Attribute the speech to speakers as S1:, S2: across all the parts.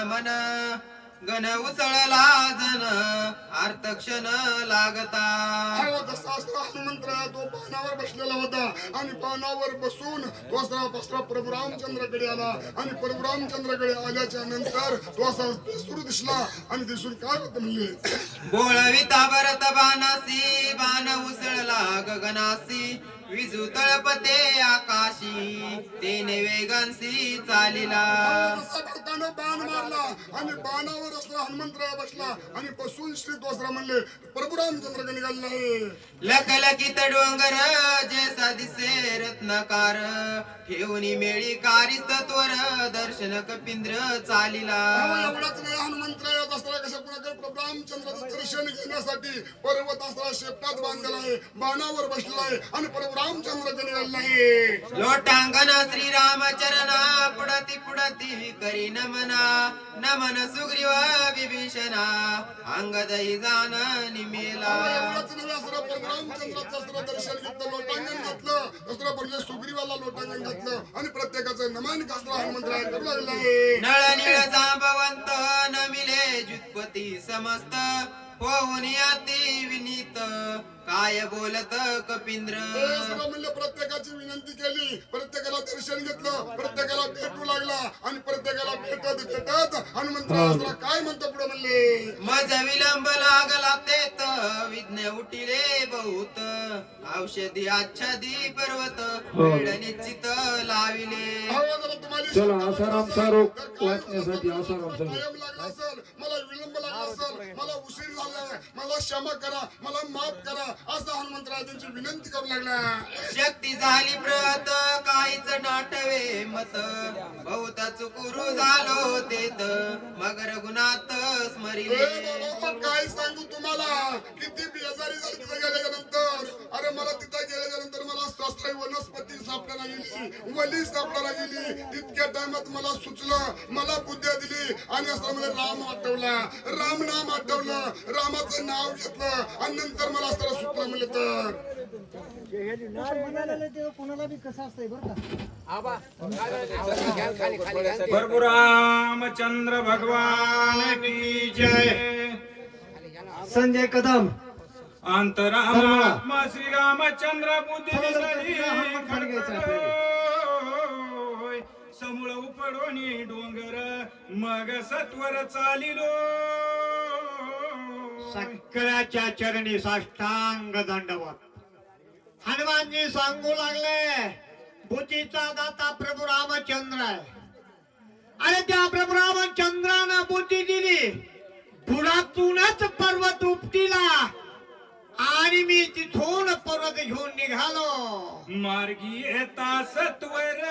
S1: मन गण उसळला जन अर्थ क्षण लागता.
S2: जसा हनुमंतराय तो बाणावर बसलेला होता आणि बाणावर बसून तो असा प्रभू रामचंद्राकडे आला आणि प्रभू रामचंद्राकडे आल्याच्या नंतर तो असा सुरू दिसला आणि दिसून काय होत म्हणले
S1: बोळविता भरत बाणासी बाण उसळला गगनासी विजू तळपते आकाशी तेने वेगांसी चालिला.
S2: बाण मारला आणि बाणावर असला हनुमंतराय बसला आणि बसून श्री दोसरा म्हणले प्रभू रामचंद्र निघाले आहे.
S1: लखलखित डोंगर जैसा दिसे रत्नकार ठेवणी मेळी कारित त्वर दर्शन कपिंद्र चालिला.
S2: एवढाच नाही हनुमंतराय असला कशा कुणाकडे प्रभू रामचंद्राचं दर्शन घेण्यासाठी पर्वत असला शेपटात बांधलेला आहे बाणावर बसला आहे आणि प्रभू रामचंद्र निघाले आहे.
S1: लोटांगण श्रीरामचरणा पुढती पुढती करी नमना नमन सुग्रीव विभीषणा अंगदही जाण निमेला.
S2: एवढाच नव्हे असं प्रभू रामचंद्राचं असं दर्शन घेतलं लोटांगण घातलं दुसरं म्हणजे सुग्रीवाला लोटांगण घातलं आणि प्रत्येकाचं नमन कसला हनुमंतराय करू लागले.
S1: नळ निळ जांबवंत नमिले जुत्पती समस्त होऊन अति विनीत काय बोलत कपिंद्र.
S2: म्हणलं प्रत्येकाची विनंती केली प्रत्येकाला दर्शन घेतलं प्रत्येकाला भेटू लागला आणि प्रत्येकाला भेटत भेटत हनुमंतराय काय म्हणतो पुढे म्हणले
S1: मज विलंब लागला तेत विज्ञ उठिले बहुत औषधी आच्छादी पर्वत वेळ निश्चित लाविले.
S3: चला आसाराम सारो वाचण्यासाठी आसाराम सारो
S2: लागला असेल मला विलंब लागला असेल मला उशीर झाला मला क्षमा करा मला माफ करा असं हनुमंतराय त्यांची विनंती करू लागला.
S1: शक्ती झाली प्रत काहीच नाटवे मत बहुत चुकुरू झालो तेत मगर गुणात स्मरिले.
S2: काय सांगू तुम्हाला किती बेजारी झाली तिथे गेल्याच्या नंतर अरे मला तिथे गेल्याच्या नंतर मला स्वास्थ्य वनस्पती सापडायला गेली वली सापडायला गेली इतक्या टाइमात मला सुचलं मला बुद्धी दिली आणि असं मला राम आठवला राम नाम आठवलं रामाचं नाव घेतलं आणि नंतर मला असं सुचलं म्हणलं तर
S4: कोणाला बी कसं असतंय बरं का.
S3: प्रभु रामचंद्र भगवान की जय.
S4: संजय कदम
S3: अंतरात्मा श्री रामचंद्र बुद्धी समूळ उपडोनी डोंगर मग सत्वर चालिलो
S4: शंकराच्या चरणी साष्टांग दंडवत. हनुमानजी सांगू लागले बुद्धीचा दाता प्रभू रामचंद्र आहे आणि त्या प्रभू रामचंद्रानं बुद्धी दिली बुडातूनच पर्वत उपटीला आणि मी तिथून पर्वत घेऊन निघालो.
S3: मार्गी येता सत्वर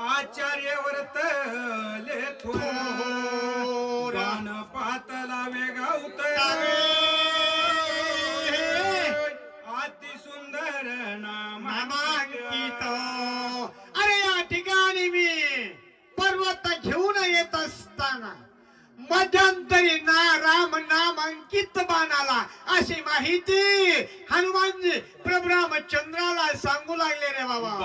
S3: आचार्यवर तले थोर पातला वेगावत अति सुंदर
S4: नामांकित. अरे या ठिकाणी मी पर्वत घेऊन येत असताना मध्यंतरी राम नाम अंकित बाणाला अशी माहिती हनुमानजी प्रभू रामचंद्राला सांगू लागले रे बाबा.